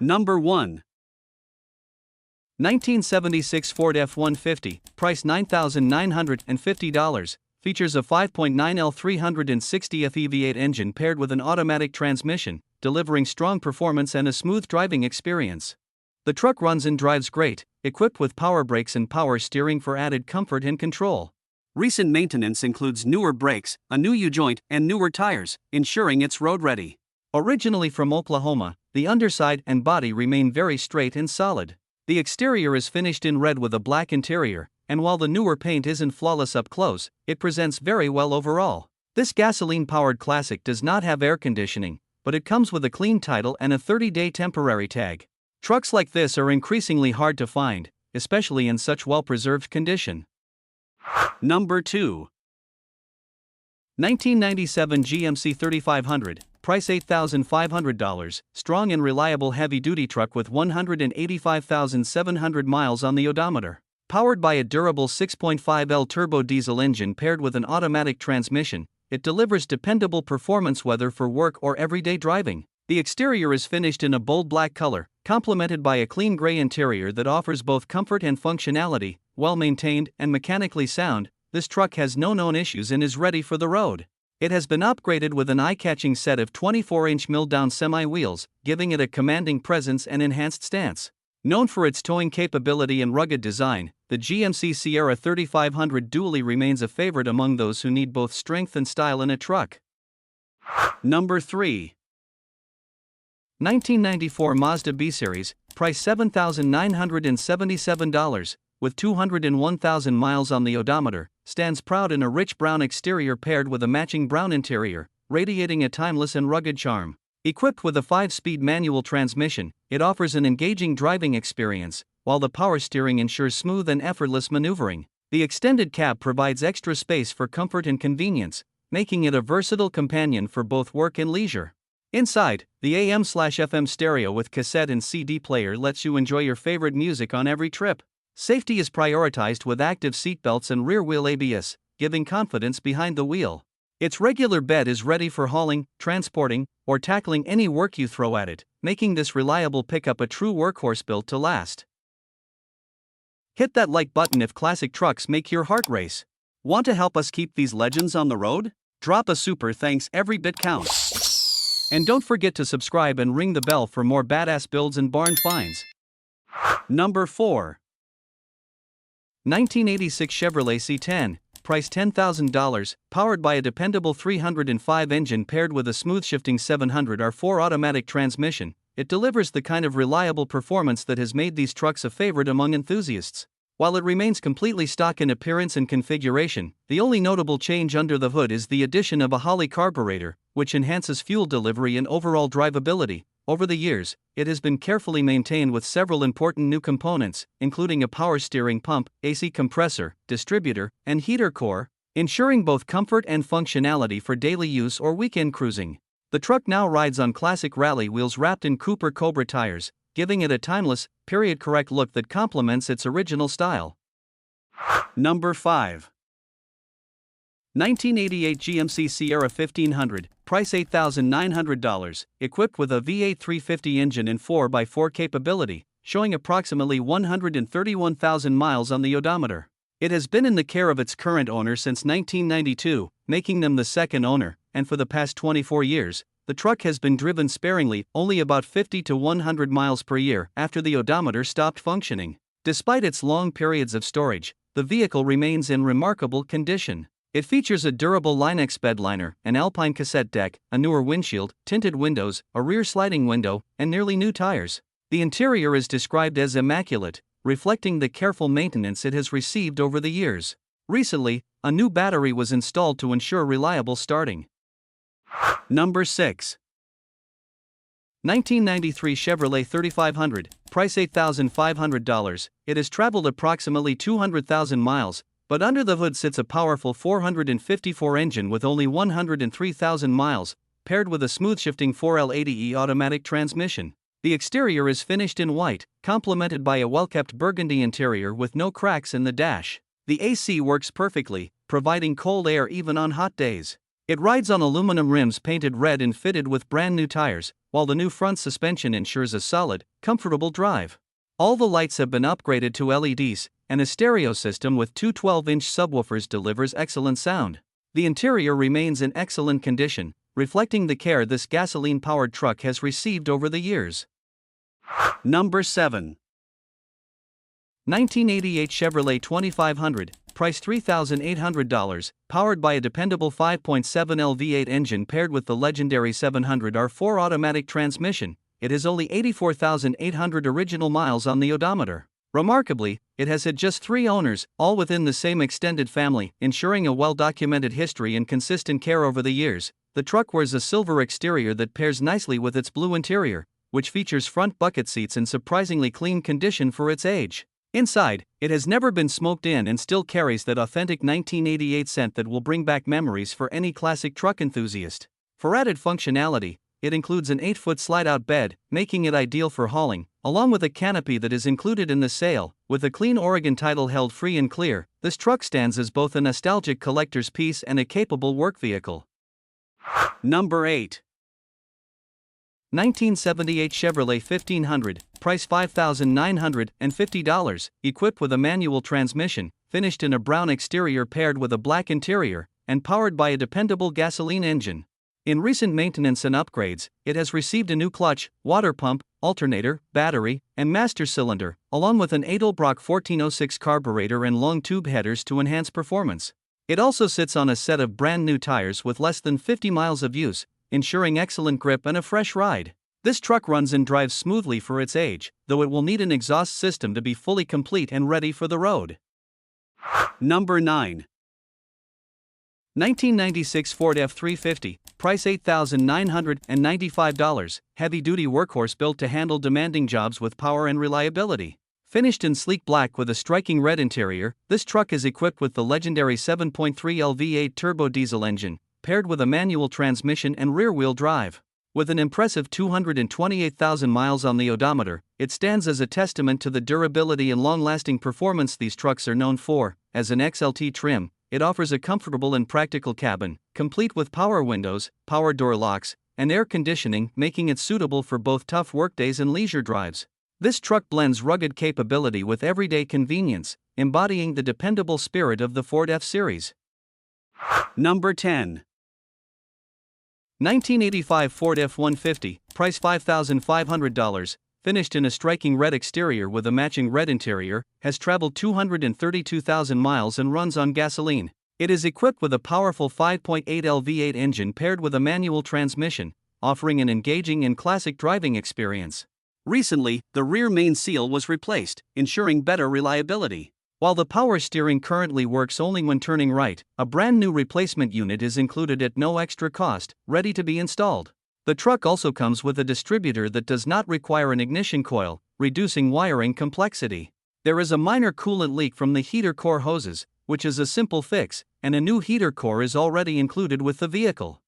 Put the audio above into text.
Number 1. 1976 Ford F-150, price $9,950, features a 5.9L 360F V8 engine paired with an automatic transmission, delivering strong performance and a smooth driving experience. The truck runs and drives great, equipped with power brakes and power steering for added comfort and control. Recent maintenance includes newer brakes, a new U-joint, and newer tires, ensuring it's road-ready. Originally from Oklahoma, the underside and body remain very straight and solid. The exterior is finished in red with a black interior, and while the newer paint isn't flawless up close, it presents very well overall. This gasoline-powered classic does not have air conditioning, but it comes with a clean title and a 30-day temporary tag. Trucks like this are increasingly hard to find, especially in such well-preserved condition. Number 2. 1997 GMC 3500, price $8,500, strong and reliable heavy-duty truck with 185,700 miles on the odometer. Powered by a durable 6.5L turbo diesel engine paired with an automatic transmission, it delivers dependable performance whether for work or everyday driving. The exterior is finished in a bold black color, complemented by a clean gray interior that offers both comfort and functionality. Well-maintained and mechanically sound, this truck has no known issues and is ready for the road. It has been upgraded with an eye-catching set of 24-inch mill-down semi-wheels, giving it a commanding presence and enhanced stance. Known for its towing capability and rugged design, the GMC Sierra 3500 dually remains a favorite among those who need both strength and style in a truck. Number 3. 1994 Mazda B-Series, price $7,977, with 201,000 miles on the odometer, stands proud in a rich brown exterior paired with a matching brown interior, radiating a timeless and rugged charm. Equipped with a 5-speed manual transmission, it offers an engaging driving experience, while the power steering ensures smooth and effortless maneuvering. The extended cab provides extra space for comfort and convenience, making it a versatile companion for both work and leisure. Inside, the AM/FM stereo with cassette and CD player lets you enjoy your favorite music on every trip. Safety is prioritized with active seatbelts and rear-wheel ABS, giving confidence behind the wheel. Its regular bed is ready for hauling, transporting, or tackling any work you throw at it, making this reliable pickup a true workhorse built to last. Hit that like button if classic trucks make your heart race. Want to help us keep these legends on the road? Drop a super thanks, every bit counts. And don't forget to subscribe and ring the bell for more badass builds and barn finds. Number 4. 1986 Chevrolet C10, price $10,000, powered by a dependable 305 engine paired with a smooth-shifting 700R4 automatic transmission. It delivers the kind of reliable performance that has made these trucks a favorite among enthusiasts. While it remains completely stock in appearance and configuration, the only notable change under the hood is the addition of a Holley carburetor, which enhances fuel delivery and overall drivability. Over the years, it has been carefully maintained with several important new components, including a power steering pump, AC compressor, distributor, and heater core, ensuring both comfort and functionality for daily use or weekend cruising. The truck now rides on classic rally wheels wrapped in Cooper Cobra tires, giving it a timeless, period-correct look that complements its original style. Number 5. 1988 GMC Sierra 1500, price $8,900, equipped with a V8 350 engine and 4x4 capability, showing approximately 131,000 miles on the odometer. It has been in the care of its current owner since 1992, making them the second owner, and for the past 24 years, the truck has been driven sparingly, only about 50 to 100 miles per year after the odometer stopped functioning. Despite its long periods of storage, the vehicle remains in remarkable condition. It features a durable Line-X bedliner, an Alpine cassette deck, a newer windshield, tinted windows, a rear sliding window, and nearly new tires. The interior is described as immaculate, reflecting the careful maintenance it has received over the years. Recently, a new battery was installed to ensure reliable starting. Number 6. 1993 Chevrolet 3500, price $8,500. It has traveled approximately 200,000 miles, but under the hood sits a powerful 454 engine with only 103,000 miles, paired with a smooth-shifting 4L80E automatic transmission. The exterior is finished in white, complemented by a well-kept burgundy interior with no cracks in the dash. The AC works perfectly, providing cold air even on hot days. It rides on aluminum rims painted red and fitted with brand new tires, while the new front suspension ensures a solid, comfortable drive. All the lights have been upgraded to LEDs, and a stereo system with two 12-inch subwoofers delivers excellent sound. The interior remains in excellent condition, reflecting the care this gasoline-powered truck has received over the years. Number 7. 1988 Chevrolet 2500, priced $3,800, powered by a dependable 5.7L V8 engine paired with the legendary 700R4 automatic transmission. It has only 84,800 original miles on the odometer. Remarkably, it has had just 3 owners, all within the same extended family, ensuring a well-documented history and consistent care over the years. The truck wears a silver exterior that pairs nicely with its blue interior, which features front bucket seats in surprisingly clean condition for its age. Inside, it has never been smoked in and still carries that authentic 1988 scent that will bring back memories for any classic truck enthusiast. For added functionality, it includes an 8-foot slide-out bed, making it ideal for hauling, along with a canopy that is included in the sale. With a clean Oregon title held free and clear, this truck stands as both a nostalgic collector's piece and a capable work vehicle. Number 8. 1978 Chevrolet 1500, price $5,950, equipped with a manual transmission, finished in a brown exterior paired with a black interior, and powered by a dependable gasoline engine. In recent maintenance and upgrades, it has received a new clutch, water pump, alternator, battery, and master cylinder, along with an Edelbrock 1406 carburetor and long tube headers to enhance performance. It also sits on a set of brand new tires with less than 50 miles of use, ensuring excellent grip and a fresh ride. This truck runs and drives smoothly for its age, though it will need an exhaust system to be fully complete and ready for the road. Number 9. 1996 Ford F-350, price $8,995, heavy-duty workhorse built to handle demanding jobs with power and reliability. Finished in sleek black with a striking red interior, this truck is equipped with the legendary 7.3L V8 turbo diesel engine, paired with a manual transmission and rear-wheel drive. With an impressive 228,000 miles on the odometer, it stands as a testament to the durability and long-lasting performance these trucks are known for. As an XLT trim, it offers a comfortable and practical cabin, complete with power windows, power door locks, and air conditioning, making it suitable for both tough workdays and leisure drives. This truck blends rugged capability with everyday convenience, embodying the dependable spirit of the Ford F-Series. Number 10. 1985 Ford F-150, price $5,500, finished in a striking red exterior with a matching red interior, has traveled 232,000 miles and runs on gasoline. It is equipped with a powerful 5.8L V8 engine paired with a manual transmission, offering an engaging and classic driving experience. Recently, the rear main seal was replaced, ensuring better reliability. While the power steering currently works only when turning right, a brand new replacement unit is included at no extra cost, ready to be installed. The truck also comes with a distributor that does not require an ignition coil, reducing wiring complexity. There is a minor coolant leak from the heater core hoses, which is a simple fix, and a new heater core is already included with the vehicle.